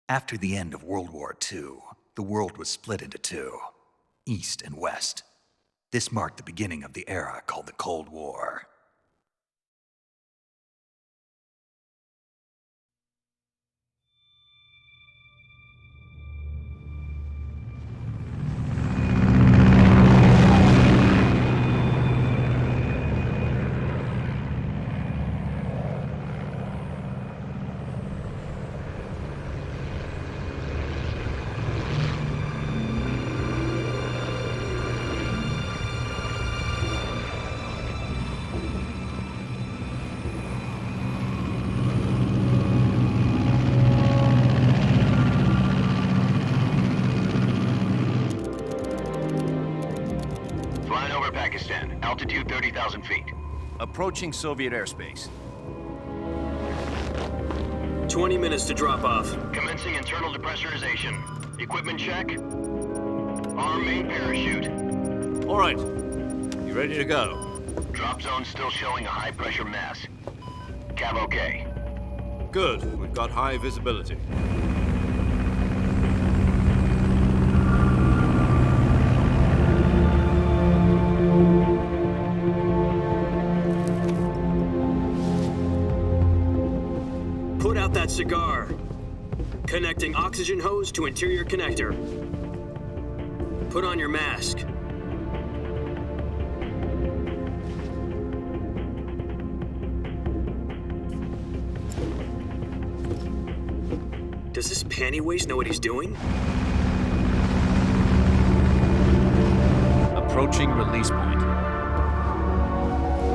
After the end of World War II, the world was split into two, East and West. This marked the beginning of the era called the Cold War. Pakistan, altitude 30,000 feet. Approaching Soviet airspace. 20 minutes to drop off. Commencing internal depressurization. Equipment check. Arm main parachute. All right. You ready to go? Drop zone still showing a high pressure mass. Cav okay. Good. We've got high visibility. Put out that cigar. Connecting oxygen hose to interior connector. Put on your mask. Does this panty waste know what he's doing? Approaching release point.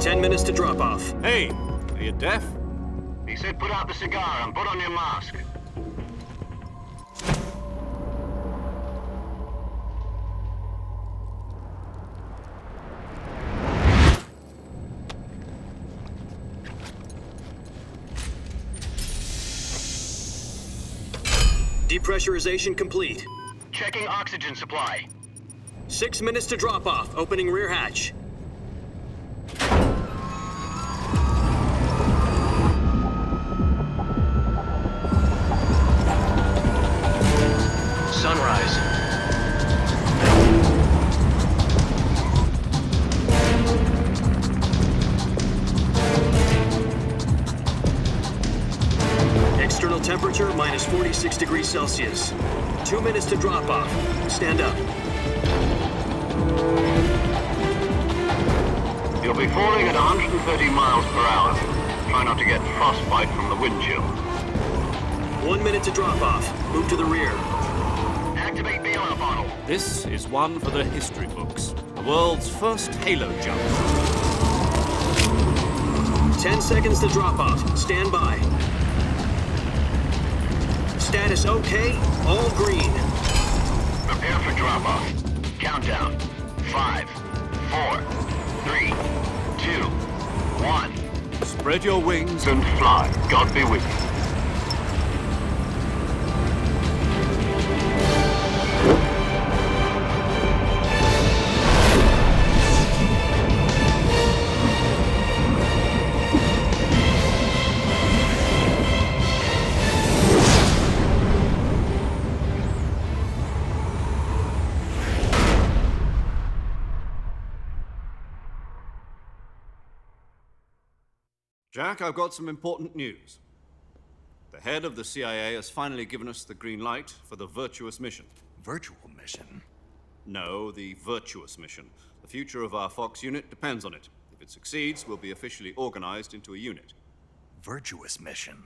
10 minutes to drop off. Hey, are you deaf? He said put out the cigar and put on your mask. Depressurization complete. Checking oxygen supply. 6 minutes to drop off. Opening rear hatch. Sunrise. External temperature minus 46 degrees Celsius. 2 minutes to drop off. Stand up. You'll be falling at 130 miles per hour. Try not to get frostbite from the wind chill. 1 minute to drop off. Move to the rear. Activate bailout bottle. This is one for the history books. The world's first halo jump. 10 seconds to drop off. Stand by. Status okay. All green. Prepare for drop-off. Countdown. 5, 4, 3, 2, 1. Spread your wings And fly. God be with you. Jack, I've got some important news. The head of the CIA has finally given us the green light for the virtuous mission. Virtual mission? No, the virtuous mission. The future of our Fox unit depends on it. If it succeeds, we'll be officially organized into a unit. Virtuous mission?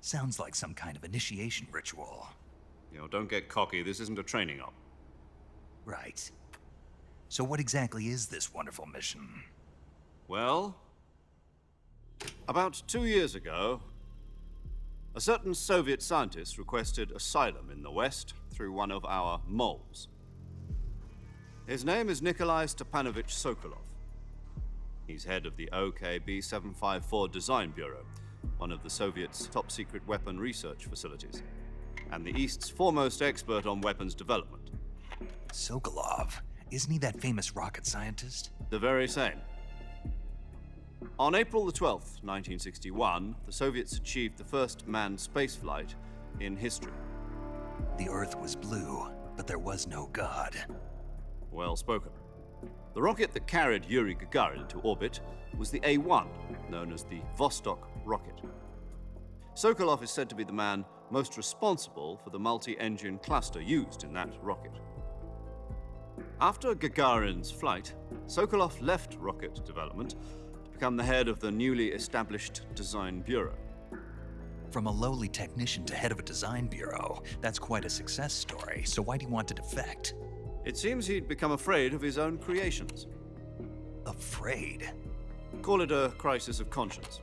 Sounds like some kind of initiation ritual. You know, don't get cocky. This isn't a training op. Right. So what exactly is this wonderful mission? Well, about 2 years ago, a certain Soviet scientist requested asylum in the West through one of our moles. His name is Nikolai Stepanovich Sokolov. He's head of the OKB 754 Design Bureau, one of the Soviets' top-secret weapon research facilities, and the East's foremost expert on weapons development. Sokolov? Isn't he that famous rocket scientist? The very same. On April the 12th, 1961, the Soviets achieved the first manned spaceflight in history. The Earth was blue, but there was no God. Well spoken. The rocket that carried Yuri Gagarin into orbit was the A-1, known as the Vostok rocket. Sokolov is said to be the man most responsible for the multi-engine cluster used in that rocket. After Gagarin's flight, Sokolov left rocket development to become the head of the newly established Design Bureau. From a lowly technician to head of a design bureau, that's quite a success story, so why do you want to defect? It seems he'd become afraid of his own creations. Afraid? Call it a crisis of conscience.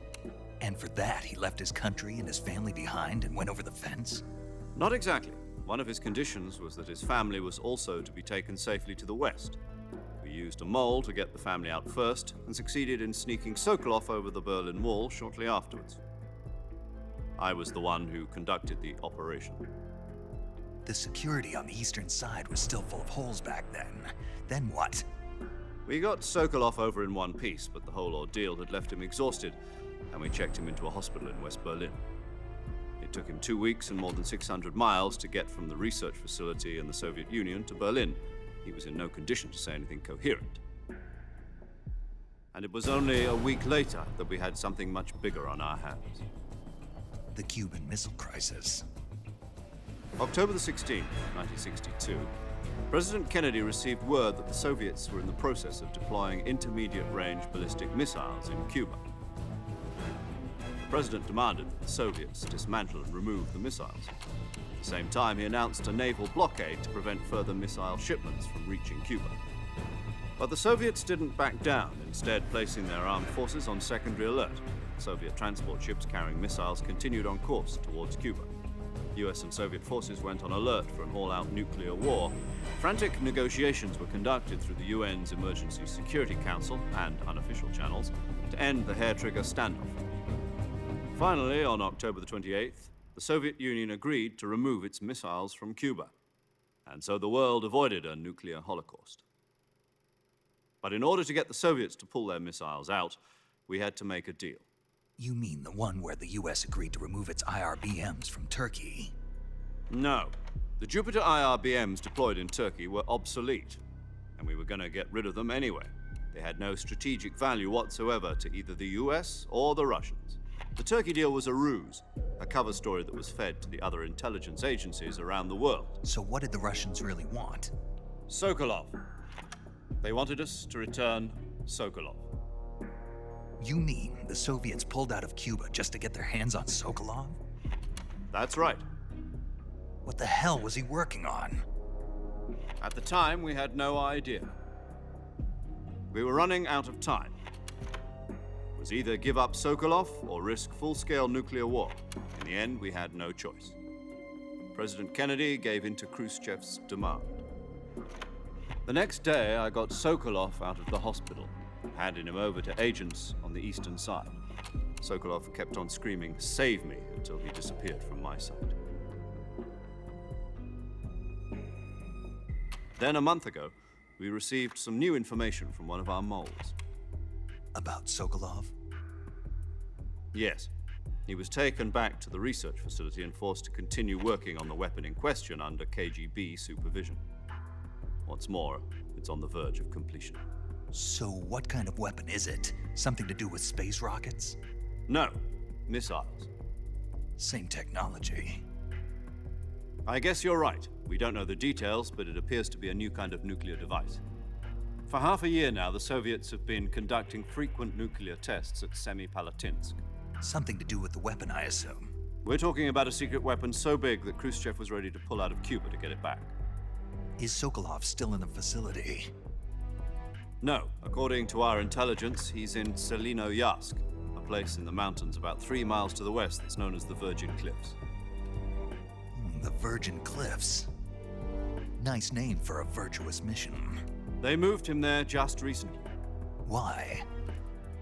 And for that, he left his country and his family behind and went over the fence? Not exactly. One of his conditions was that his family was also to be taken safely to the west. We used a mole to get the family out first and succeeded in sneaking Sokolov over the Berlin Wall shortly afterwards. I was the one who conducted the operation. The security on the eastern side was still full of holes back then. Then what? We got Sokolov over in one piece, but the whole ordeal had left him exhausted, and we checked him into a hospital in West Berlin. It took him 2 weeks and more than 600 miles to get from the research facility in the Soviet Union to Berlin. He was in no condition to say anything coherent. And it was only a week later that we had something much bigger on our hands. The Cuban Missile Crisis. October the 16th, 1962, President Kennedy received word that the Soviets were in the process of deploying intermediate-range ballistic missiles in Cuba. The President demanded that the Soviets dismantle and remove the missiles. At the same time, he announced a naval blockade to prevent further missile shipments from reaching Cuba. But the Soviets didn't back down, instead placing their armed forces on secondary alert. Soviet transport ships carrying missiles continued on course towards Cuba. US and Soviet forces went on alert for an all-out nuclear war. Frantic negotiations were conducted through the UN's Emergency Security Council and unofficial channels to end the hair-trigger standoff. Finally, on October the 28th, the Soviet Union agreed to remove its missiles from Cuba, and so the world avoided a nuclear holocaust. But in order to get the Soviets to pull their missiles out, we had to make a deal. You mean the one where the US agreed to remove its IRBMs from Turkey? No. The Jupiter IRBMs deployed in Turkey were obsolete, and we were going to get rid of them anyway. They had no strategic value whatsoever to either the US or the Russians. The Turkey deal was a ruse, a cover story that was fed to the other intelligence agencies around the world. So what did the Russians really want? Sokolov. They wanted us to return Sokolov. You mean the Soviets pulled out of Cuba just to get their hands on Sokolov? That's right. What the hell was he working on? At the time, we had no idea. We were running out of time. It was either give up Sokolov or risk full-scale nuclear war. In the end, we had no choice. President Kennedy gave in to Khrushchev's demand. The next day, I got Sokolov out of the hospital, handing him over to agents on the eastern side. Sokolov kept on screaming, "Save me," until he disappeared from my sight. Then a month ago, we received some new information from one of our moles. About Sokolov? Yes. He was taken back to the research facility and forced to continue working on the weapon in question under KGB supervision. What's more, it's on the verge of completion. So what kind of weapon is it? Something to do with space rockets? No, missiles. Same technology. I guess you're right. We don't know the details, but it appears to be a new kind of nuclear device. For half a year now, the Soviets have been conducting frequent nuclear tests at Semipalatinsk. Something to do with the weapon, I assume. We're talking about a secret weapon so big that Khrushchev was ready to pull out of Cuba to get it back. Is Sokolov still in the facility? No. According to our intelligence, he's in Selinoyarsk, a place in the mountains about 3 miles to the west that's known as the Virgin Cliffs. The Virgin Cliffs. Nice name for a virtuous mission. They moved him there just recently. Why?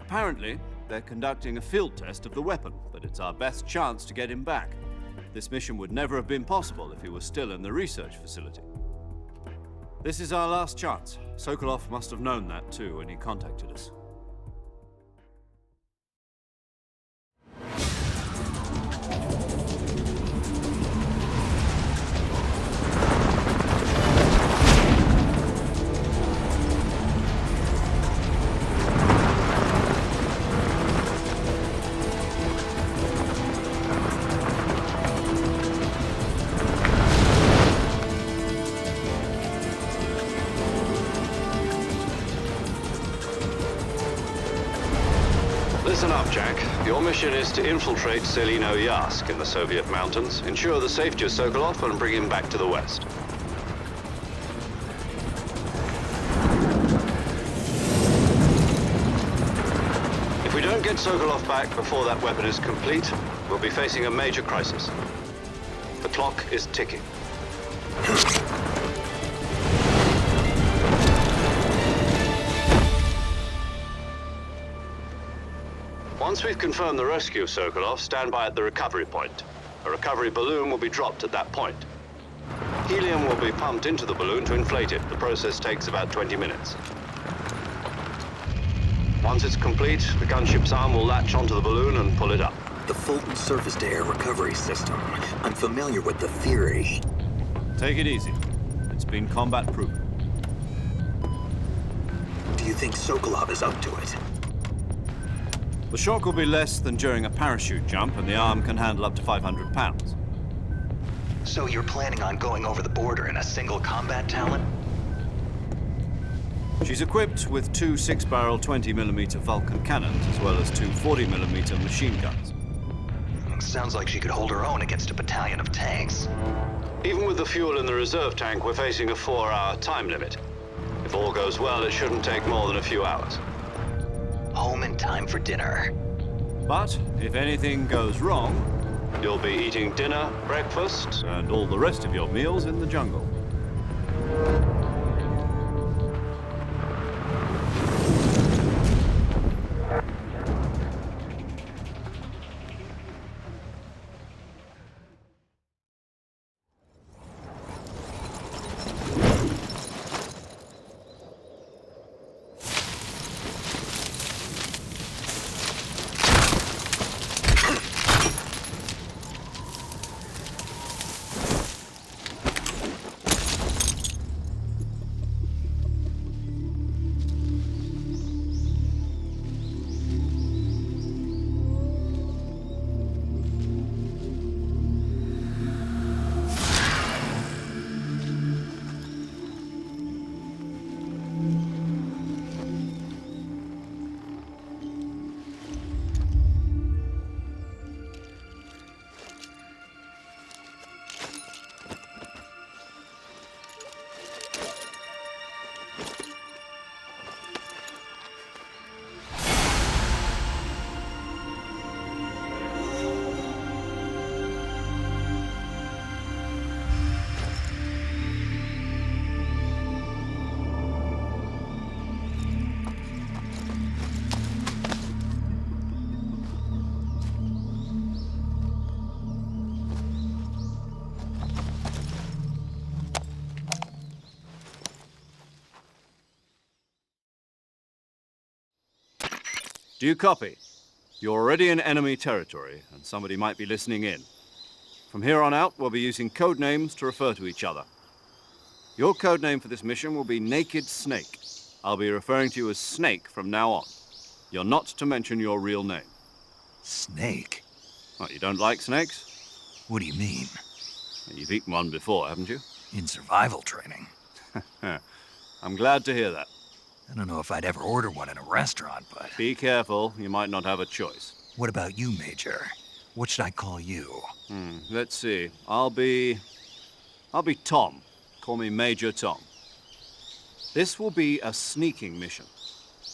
Apparently, they're conducting a field test of the weapon, but it's our best chance to get him back. This mission would never have been possible if he was still in the research facility. This is our last chance. Sokolov must have known that too when he contacted us. Listen up, Jack. Your mission is to infiltrate Selino-Yask in the Soviet mountains, ensure the safety of Sokolov, and bring him back to the West. If we don't get Sokolov back before that weapon is complete, we'll be facing a major crisis. The clock is ticking. Once we've confirmed the rescue of Sokolov, stand by at the recovery point. A recovery balloon will be dropped at that point. Helium will be pumped into the balloon to inflate it. The process takes about 20 minutes. Once it's complete, the gunship's arm will latch onto the balloon and pull it up. The Fulton surface-to-air recovery system. I'm familiar with the theory. Take it easy. It's been combat-proven. Do you think Sokolov is up to it? The shock will be less than during a parachute jump, and the arm can handle up to 500 pounds. So you're planning on going over the border in a single combat Talon? She's equipped with two 6-barrel 20mm Vulcan cannons, as well as two 40mm machine guns. Sounds like she could hold her own against a battalion of tanks. Even with the fuel in the reserve tank, we're facing a 4-hour time limit. If all goes well, it shouldn't take more than a few hours. Home in time for dinner. But if anything goes wrong, you'll be eating dinner, breakfast, and all the rest of your meals in the jungle. Do you copy? You're already in enemy territory, and somebody might be listening in. From here on out, we'll be using code names to refer to each other. Your code name for this mission will be Naked Snake. I'll be referring to you as Snake from now on. You're not to mention your real name. Snake? What, you don't like snakes? What do you mean? You've eaten one before, haven't you? In survival training. I'm glad to hear that. I don't know if I'd ever order one in a restaurant, but... Be careful, you might not have a choice. What about you, Major? What should I call you? Let's see. I'll be Tom. Call me Major Tom. This will be a sneaking mission.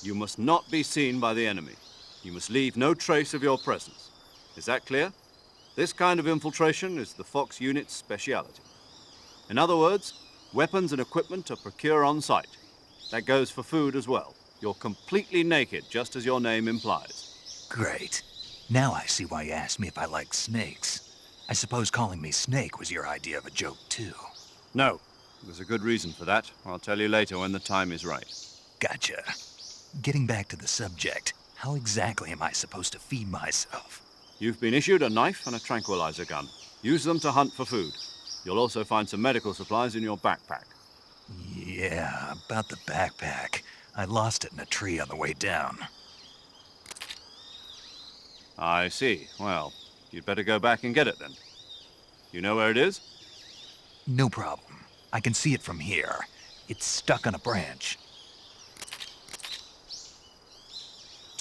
You must not be seen by the enemy. You must leave no trace of your presence. Is that clear? This kind of infiltration is the Fox unit's speciality. In other words, weapons and equipment are procured on site. That goes for food as well. You're completely naked, just as your name implies. Great. Now I see why you asked me if I like snakes. I suppose calling me Snake was your idea of a joke, too. No. There's a good reason for that. I'll tell you later when the time is right. Gotcha. Getting back to the subject, how exactly am I supposed to feed myself? You've been issued a knife and a tranquilizer gun. Use them to hunt for food. You'll also find some medical supplies in your backpack. Yeah, about the backpack. I lost it in a tree on the way down. I see. Well, you'd better go back and get it then. You know where it is? No problem. I can see it from here. It's stuck on a branch.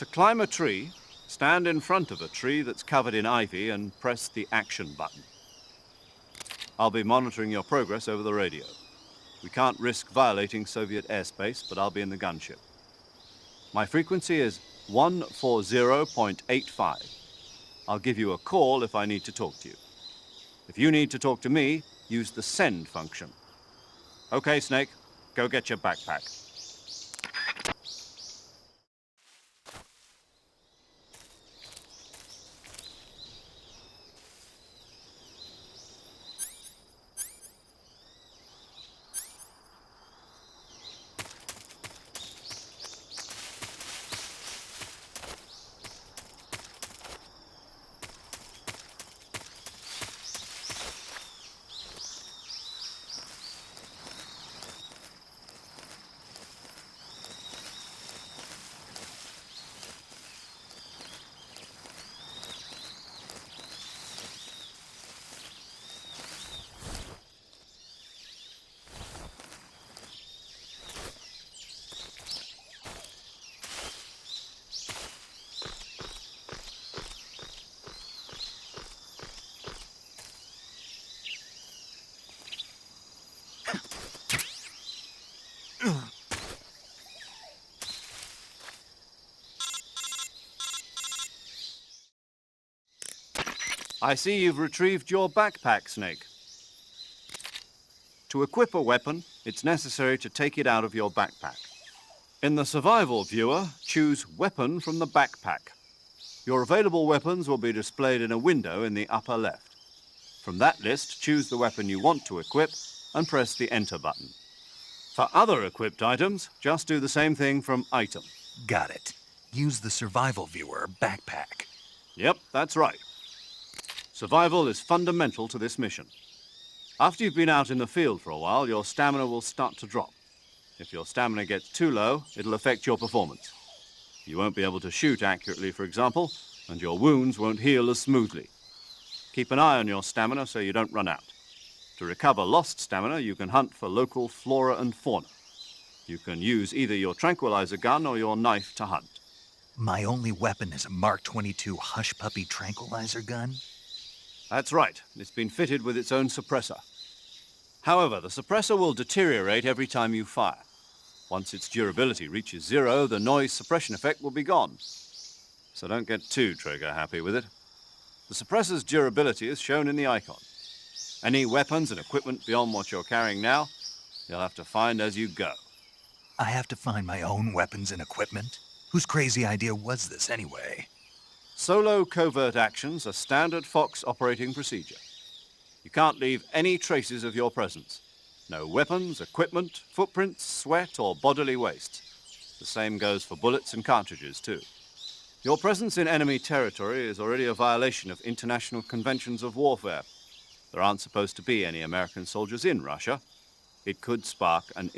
To climb a tree, Stand in front of a tree that's covered in ivy and press the action button. I'll be monitoring your progress over the radio. We can't risk violating Soviet airspace, but I'll be in the gunship. My frequency is 140.85. I'll give you a call if I need to talk to you. If you need to talk to me, use the send function. Okay, Snake, go get your backpack. I see you've retrieved your backpack, Snake. To equip a weapon, it's necessary to take it out of your backpack. In the survival viewer, choose Weapon from the backpack. Your available weapons will be displayed in a window in the upper left. From that list, choose the weapon you want to equip and press the Enter button. For other equipped items, just do the same thing from Item. Got it. Use the survival viewer backpack. Yep, that's right. Survival is fundamental to this mission. After you've been out in the field for a while, your stamina will start to drop. If your stamina gets too low, it'll affect your performance. You won't be able to shoot accurately, for example, and your wounds won't heal as smoothly. Keep an eye on your stamina so you don't run out. To recover lost stamina, you can hunt for local flora and fauna. You can use either your tranquilizer gun or your knife to hunt. My only weapon is a Mark 22 Hush Puppy tranquilizer gun? That's right. It's been fitted with its own suppressor. However, the suppressor will deteriorate every time you fire. Once its durability reaches 0, the noise suppression effect will be gone. So don't get too trigger-happy with it. The suppressor's durability is shown in the icon. Any weapons and equipment beyond what you're carrying now, you'll have to find as you go. I have to find my own weapons and equipment? Whose crazy idea was this anyway? Solo covert actions are standard Fox operating procedure. You can't leave any traces of your presence. No weapons, equipment, footprints, sweat, or bodily waste. The same goes for bullets and cartridges, too. Your presence in enemy territory is already a violation of international conventions of warfare. There aren't supposed to be any American soldiers in Russia. It could spark an...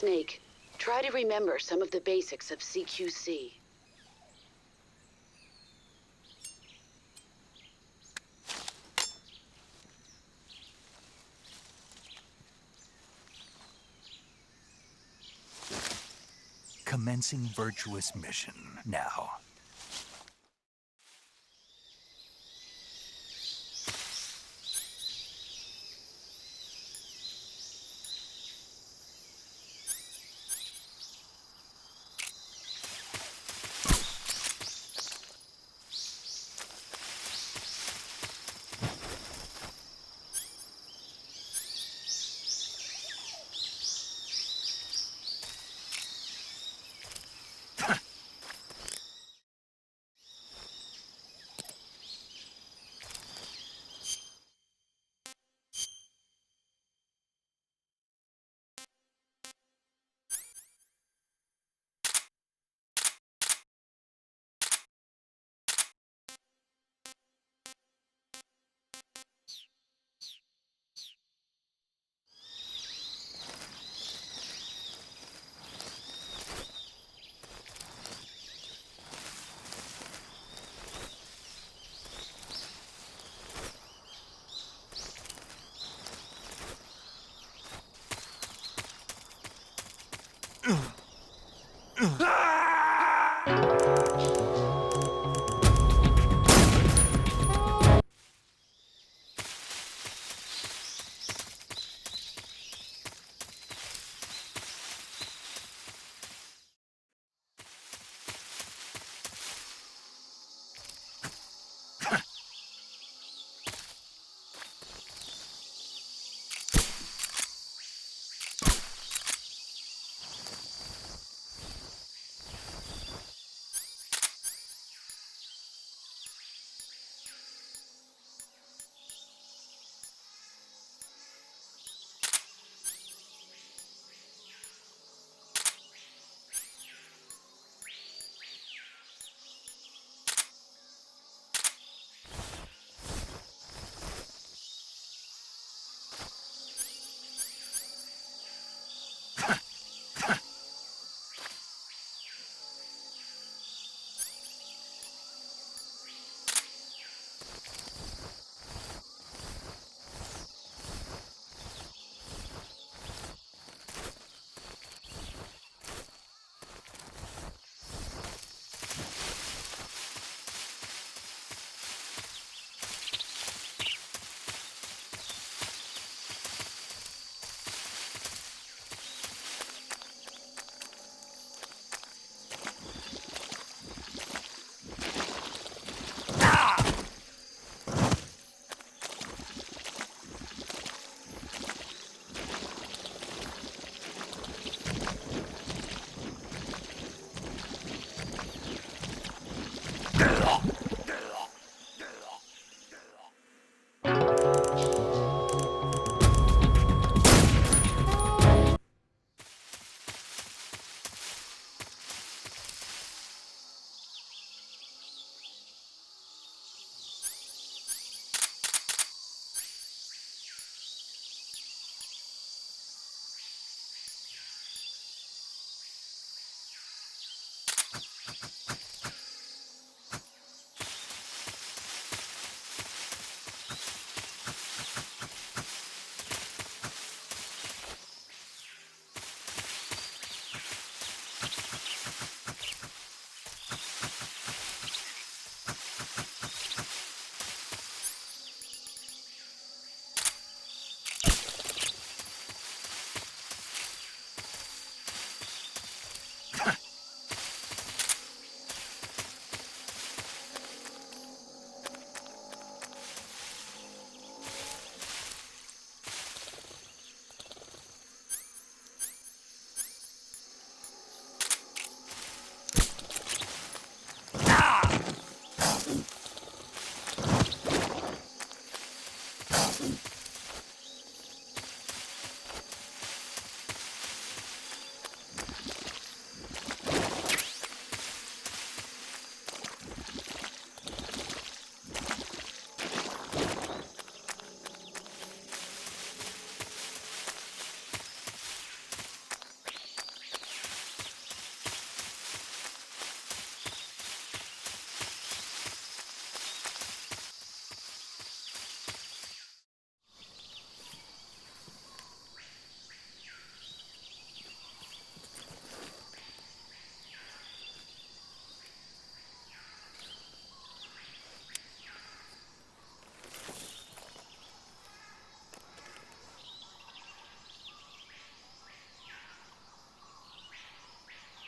Snake, try to remember some of the basics of CQC. Commencing virtuous mission now.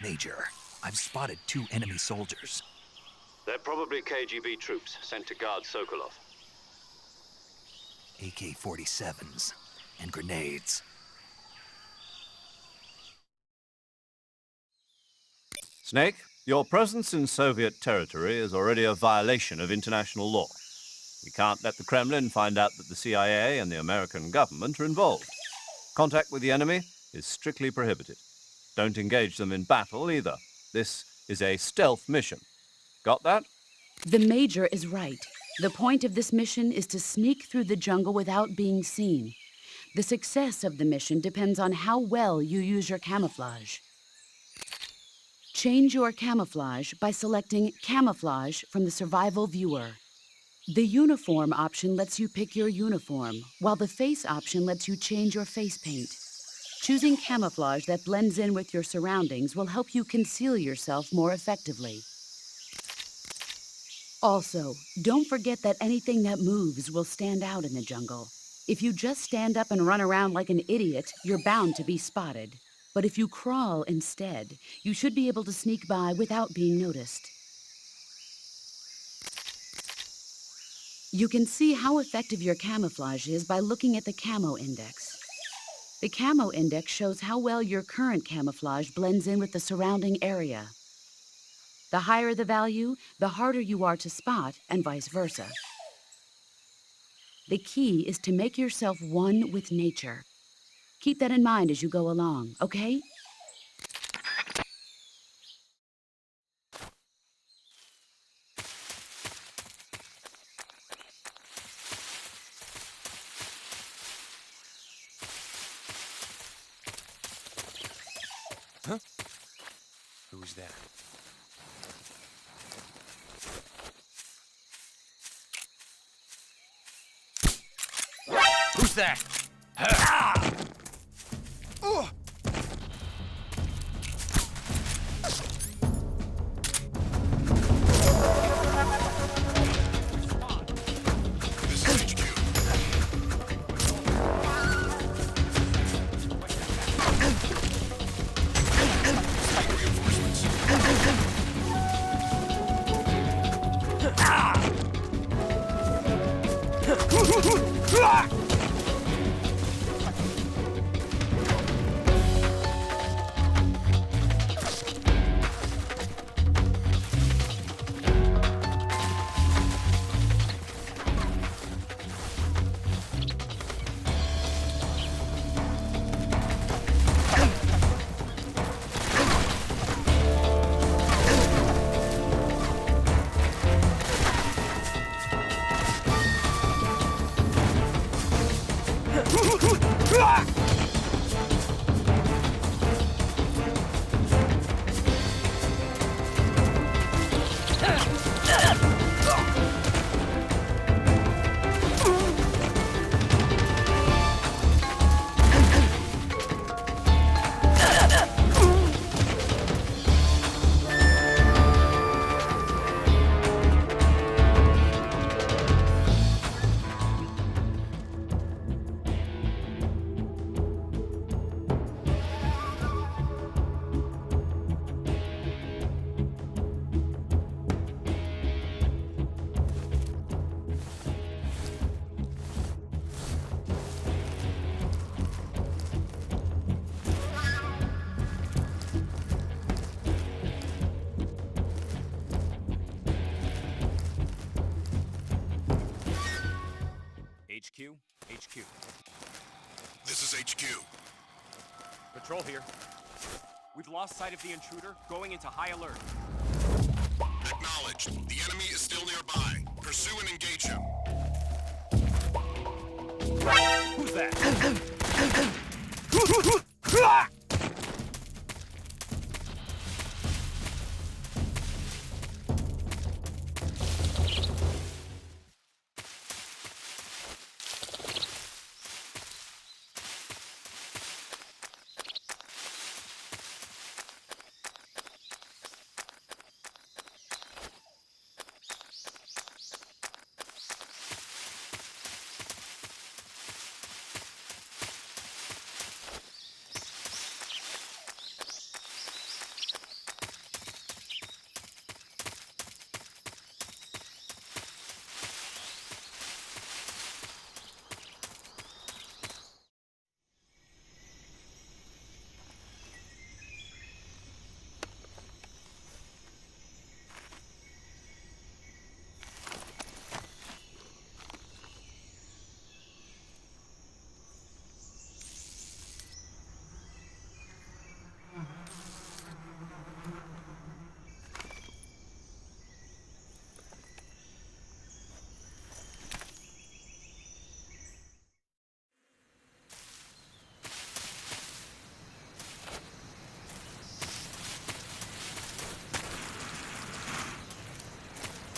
Major, I've spotted 2 enemy soldiers. They're probably KGB troops sent to guard Sokolov. AK-47s and grenades. Snake, your presence in Soviet territory is already a violation of international law. We can't let the Kremlin find out that the CIA and the American government are involved. Contact with the enemy is strictly prohibited. Don't engage them in battle either. This is a stealth mission. Got that? The Major is right. The point of this mission is to sneak through the jungle without being seen. The success of the mission depends on how well you use your camouflage. Change your camouflage by selecting Camouflage from the Survival Viewer. The Uniform option lets you pick your uniform, while the Face option lets you change your face paint. Choosing camouflage that blends in with your surroundings will help you conceal yourself more effectively. Also, don't forget that anything that moves will stand out in the jungle. If you just stand up and run around like an idiot, you're bound to be spotted. But if you crawl instead, you should be able to sneak by without being noticed. You can see how effective your camouflage is by looking at the Camo Index. The Camo Index shows how well your current camouflage blends in with the surrounding area. The higher the value, the harder you are to spot, and vice versa. The key is to make yourself one with nature. Keep that in mind as you go along, okay? Huh? Who's that? Who's that? Ah! Oh! This is HQ. HQ? HQ. This is HQ. Patrol here. We've lost sight of the intruder, going into high alert. Acknowledged. The enemy is still nearby. Pursue and engage him. Who's that?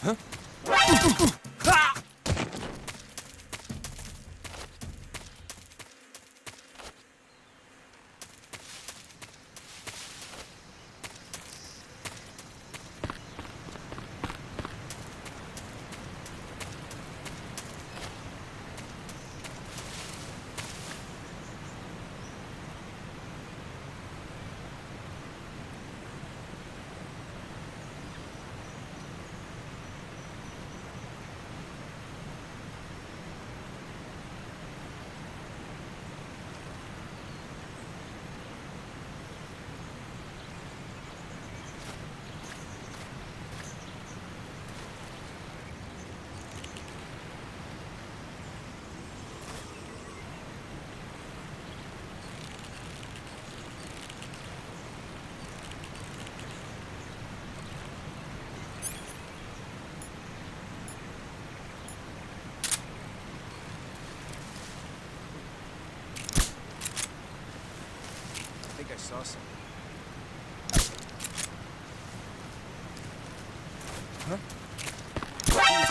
I think I saw something.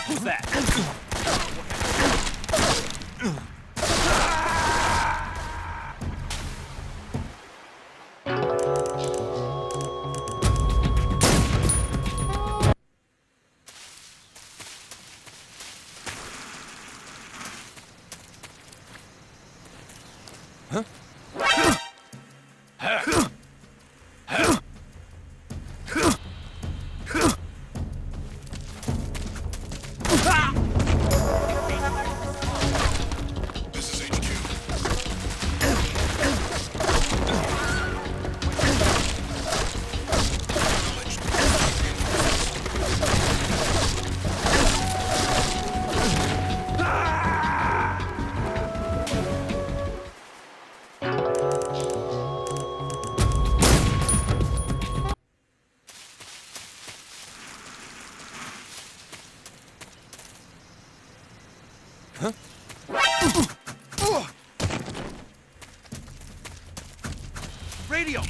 Who's that? This is HQ. Radio!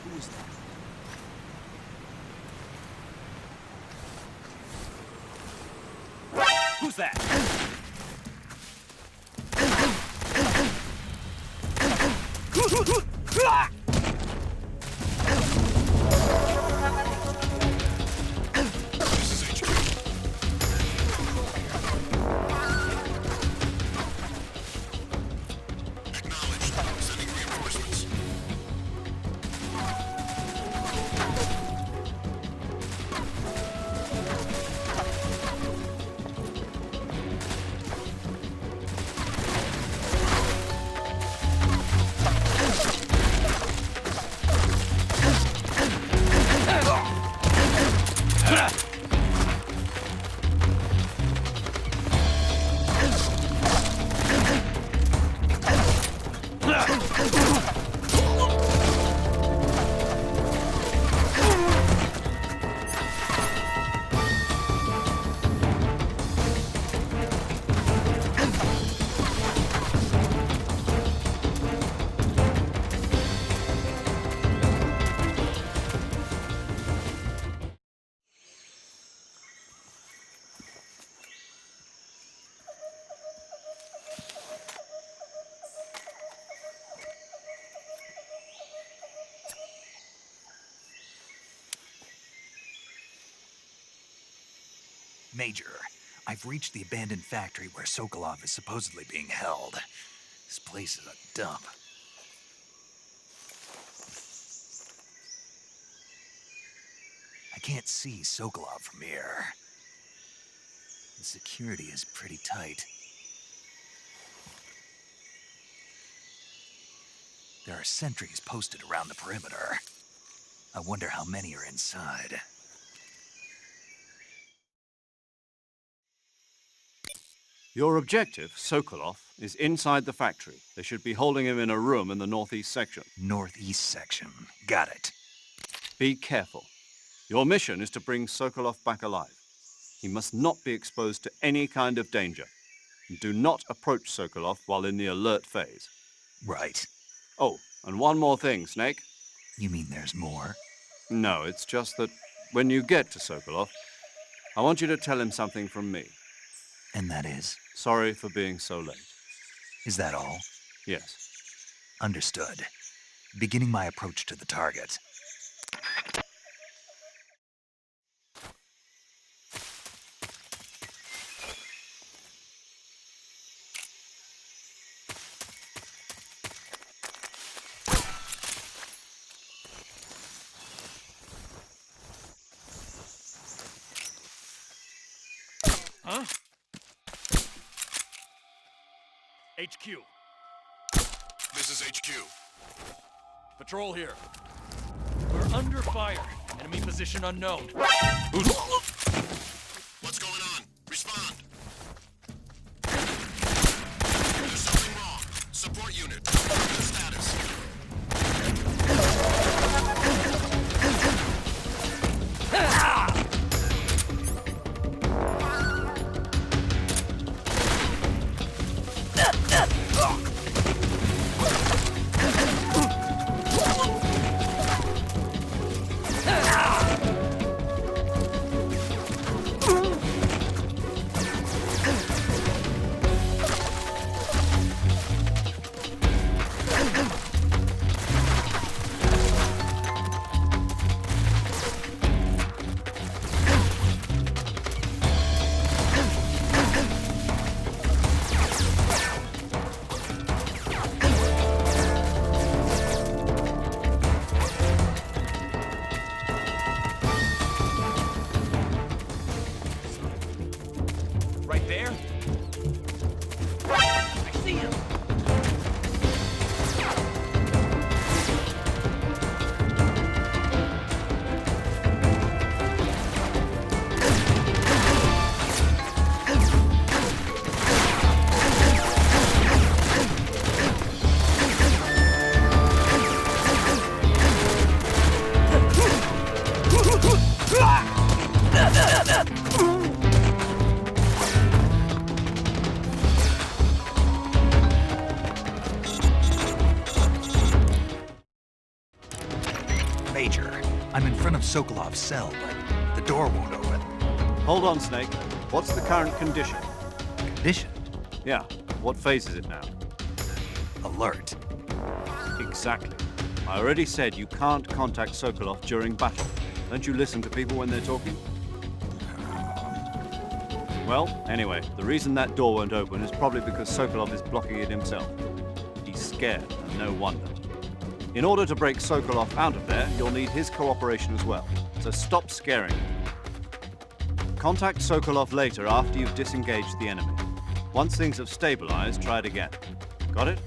Who is that? Who's that? This is HQ. Acknowledged. Sending reinforcements. Major, I've reached the abandoned factory where Sokolov is supposedly being held. This place is a dump. I can't see Sokolov from here. The security is pretty tight. There are sentries posted around the perimeter. I wonder how many are inside. Your objective, Sokolov, is inside the factory. They should be holding him in a room in the northeast section. Northeast section. Got it. Be careful. Your mission is to bring Sokolov back alive. He must not be exposed to any kind of danger. Do not approach Sokolov while in the alert phase. Right. Oh, and one more thing, Snake. You mean there's more? No, it's just that when you get to Sokolov, I want you to tell him something from me. And that is? Sorry for being so late. Is that all? Yes. Understood. Beginning my approach to the target. Huh? HQ. This is HQ. Patrol here. We're under fire. Enemy position unknown. What's going on? Respond. There's something wrong. Support unit. The status. Right there? I see him! Major, I'm in front of Sokolov's cell, but the door won't open. Hold on, Snake. What's the current condition? Condition? Yeah, what phase is it now? Alert. Exactly. I already said you can't contact Sokolov during battle. Don't you listen to people when they're talking? Well, anyway, the reason that door won't open is probably because Sokolov is blocking it himself. He's scared, and no wonder. In order to break Sokolov out of there, you'll need his cooperation as well. So stop scaring him. Contact Sokolov later after you've disengaged the enemy. Once things have stabilized, try it again. Got it?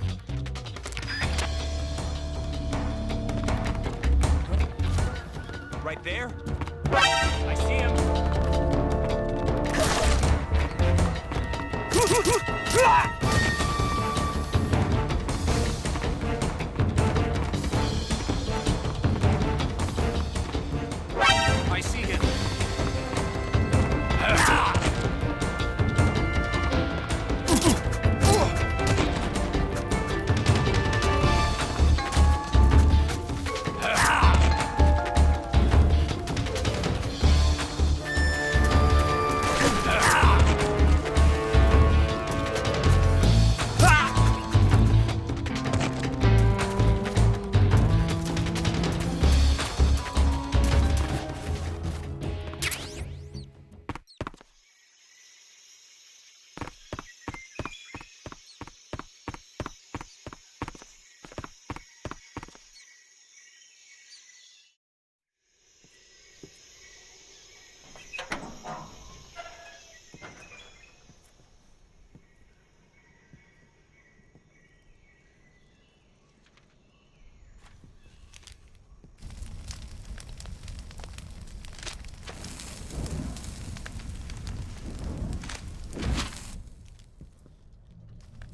Right there? I see him! I see him!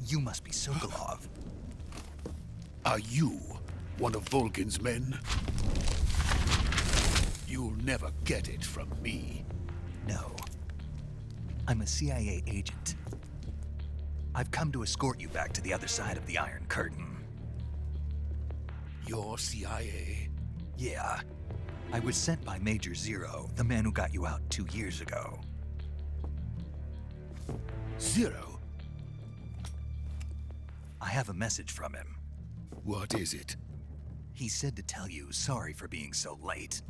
You must be Sokolov. Are you one of Volgin's men? You'll never get it from me. No. I'm a CIA agent. I've come to escort you back to the other side of the Iron Curtain. You're CIA? Yeah. I was sent by Major Zero, the man who got you out 2 years ago. Zero? I have a message from him. What is it? He said to tell you sorry for being so late.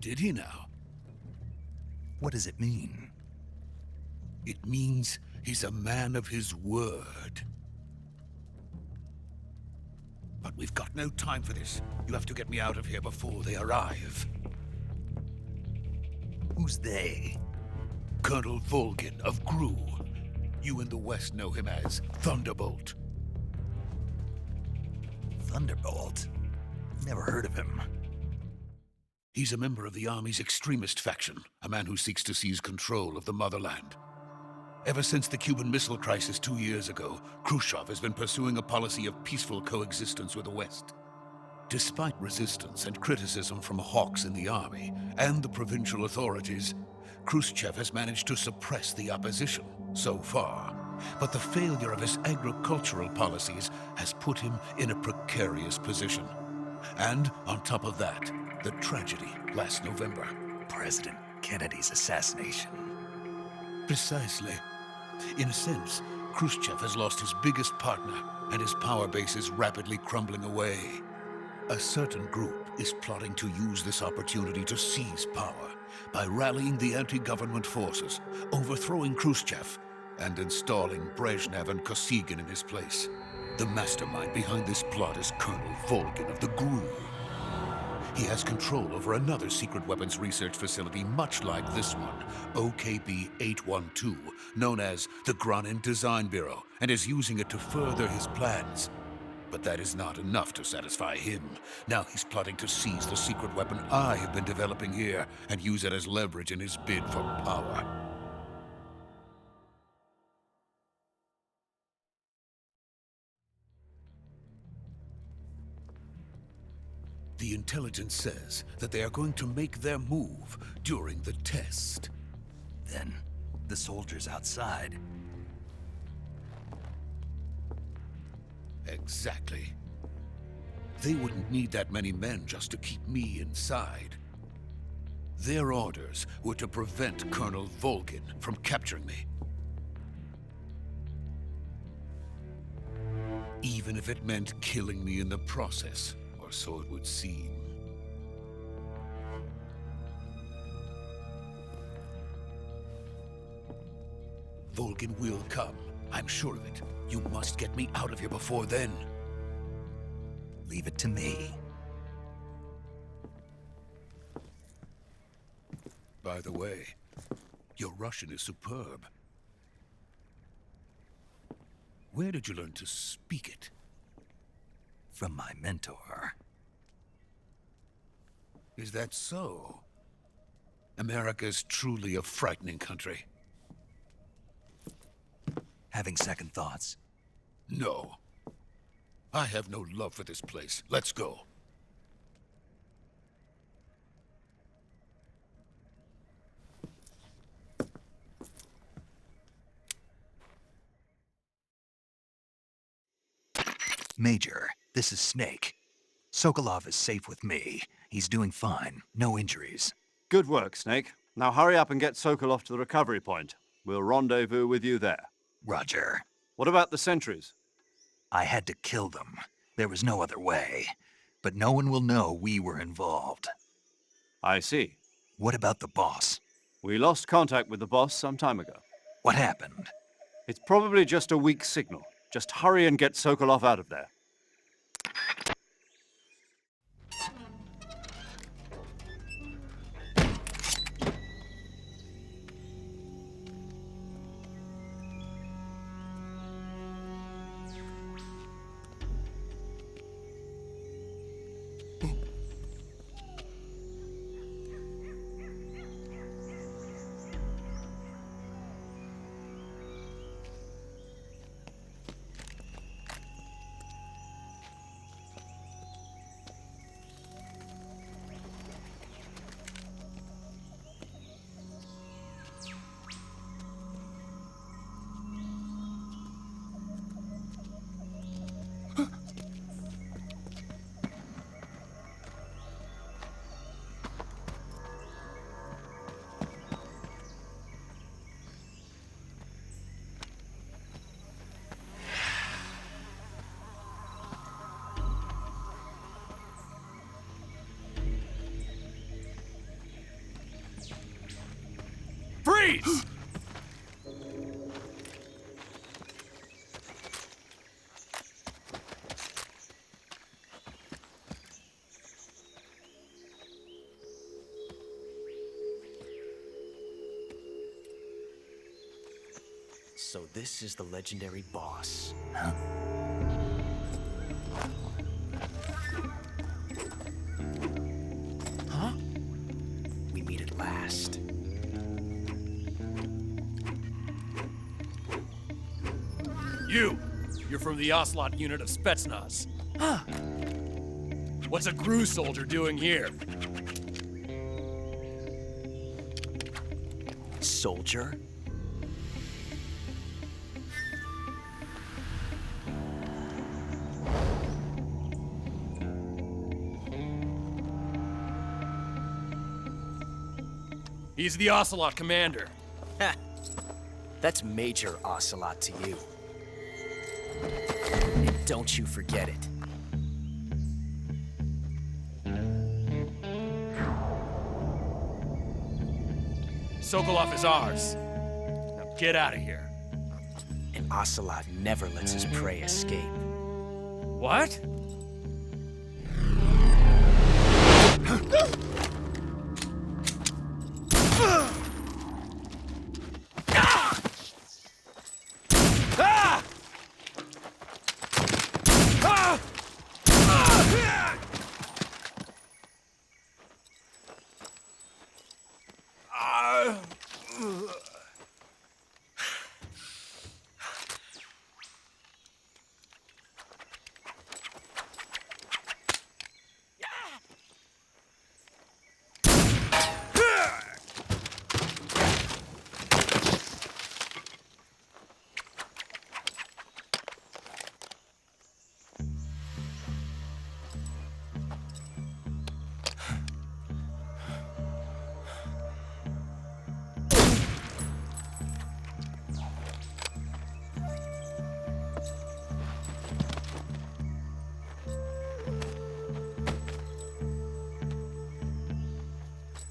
Did he now? What does it mean? It means he's a man of his word. But we've got no time for this. You have to get me out of here before they arrive. Who's they? Colonel Volgin of GRU. You in the West know him as Thunderbolt. Thunderbolt? Never heard of him. He's a member of the Army's extremist faction, a man who seeks to seize control of the motherland. Ever since the Cuban Missile Crisis 2 years ago, Khrushchev has been pursuing a policy of peaceful coexistence with the West. Despite resistance and criticism from hawks in the army and the provincial authorities, Khrushchev has managed to suppress the opposition so far. But the failure of his agricultural policies has put him in a precarious position. And on top of that, the tragedy last November. President Kennedy's assassination. Precisely. In a sense, Khrushchev has lost his biggest partner, and his power base is rapidly crumbling away. A certain group is plotting to use this opportunity to seize power by rallying the anti-government forces, overthrowing Khrushchev, and installing Brezhnev and Kosygin in his place. The mastermind behind this plot is Colonel Volgin of the GRU. He has control over another secret weapons research facility much like this one, OKB-812, known as the Granin Design Bureau, and is using it to further his plans. But that is not enough to satisfy him. Now he's plotting to seize the secret weapon I have been developing here and use it as leverage in his bid for power. The intelligence says that they are going to make their move during the test. Then, the soldiers outside. Exactly. They wouldn't need that many men just to keep me inside. Their orders were to prevent Colonel Volgin from capturing me. Even if it meant killing me in the process. So it would seem. Volgin will come. I'm sure of it. You must get me out of here before then. Leave it to me. By the way, your Russian is superb. Where did you learn to speak it? From my mentor. Is that so? America's truly a frightening country. Having second thoughts? No. I have no love for this place. Let's go. Major, this is Snake. Sokolov is safe with me. He's doing fine. No injuries. Good work, Snake. Now hurry up and get Sokolov to the recovery point. We'll rendezvous with you there. Roger. What about the sentries? I had to kill them. There was no other way. But no one will know we were involved. I see. What about the boss? We lost contact with the boss some time ago. What happened? It's probably just a weak signal. Just hurry and get Sokolov out of there. Freeze! So this is the legendary boss. Huh? We meet at last. You're from the Ocelot unit of Spetsnaz. Huh. What's a GRU soldier doing here? Soldier? He's the Ocelot commander. Ha! That's Major Ocelot to you. And don't you forget it. Sokolov is ours. Now get out of here. And Ocelot never lets his prey escape. What?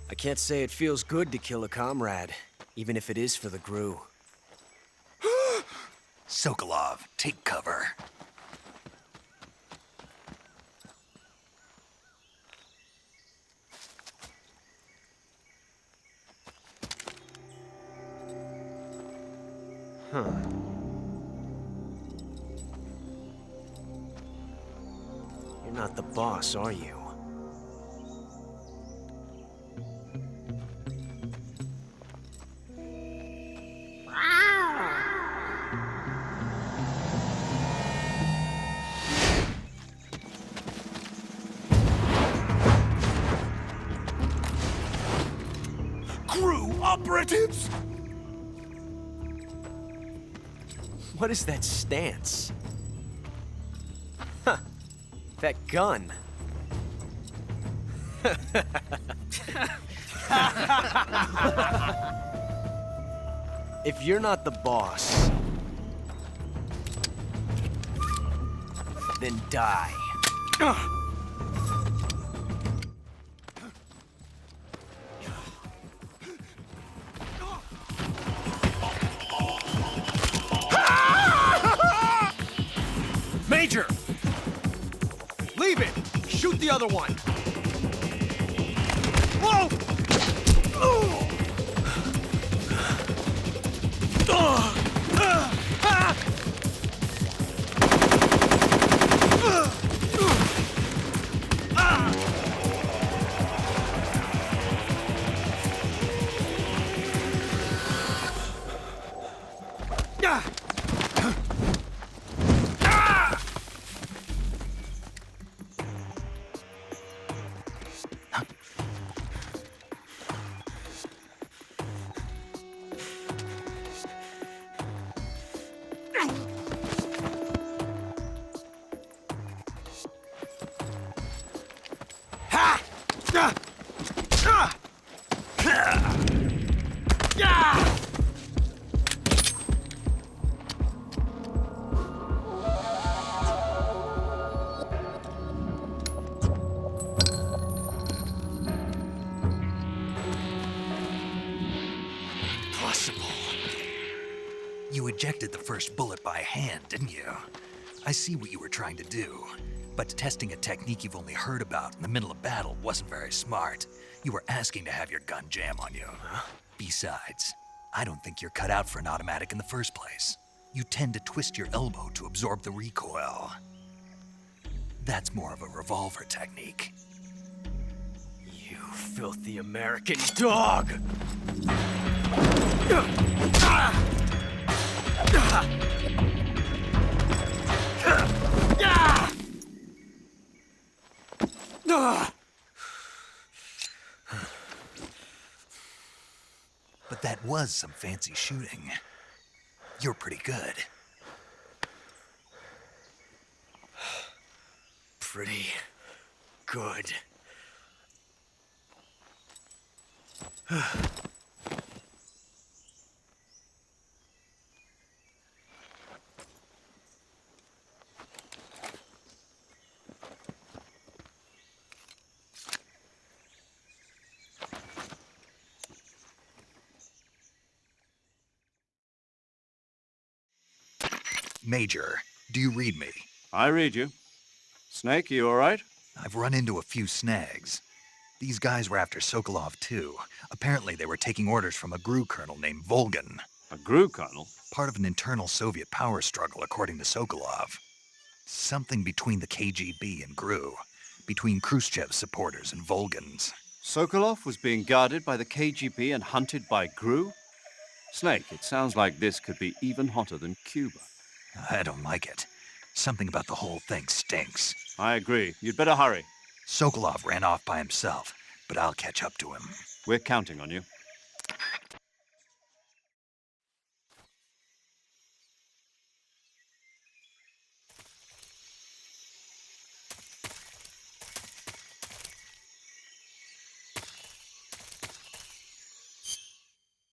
I can't say it feels good to kill a comrade, even if it is for the GRU. Sokolov, take cover. Huh. You're not the boss, are you? GRU operatives! What is that stance? Huh. That gun. If you're not the boss, then die. Major! Leave it! Shoot the other one! Whoa! ejected the first bullet by hand, didn't you? I see what you were trying to do. But testing a technique you've only heard about in the middle of battle wasn't very smart. You were asking to have your gun jam on you. Besides, I don't think you're cut out for an automatic in the first place. You tend to twist your elbow to absorb the recoil. That's more of a revolver technique. You filthy American dog! But that was some fancy shooting. You're pretty good. Pretty good. Major, do you read me? I read you. Snake, you all right? I've run into a few snags. These guys were after Sokolov too. Apparently they were taking orders from a GRU colonel named Volgan. A GRU colonel? Part of an internal Soviet power struggle, according to Sokolov. Something between the KGB and GRU. Between Khrushchev's supporters and Volgan's. Sokolov was being guarded by the KGB and hunted by GRU? Snake, it sounds like this could be even hotter than Cuba. I don't like it. Something about the whole thing stinks. I agree. You'd better hurry. Sokolov ran off by himself, but I'll catch up to him. We're counting on you.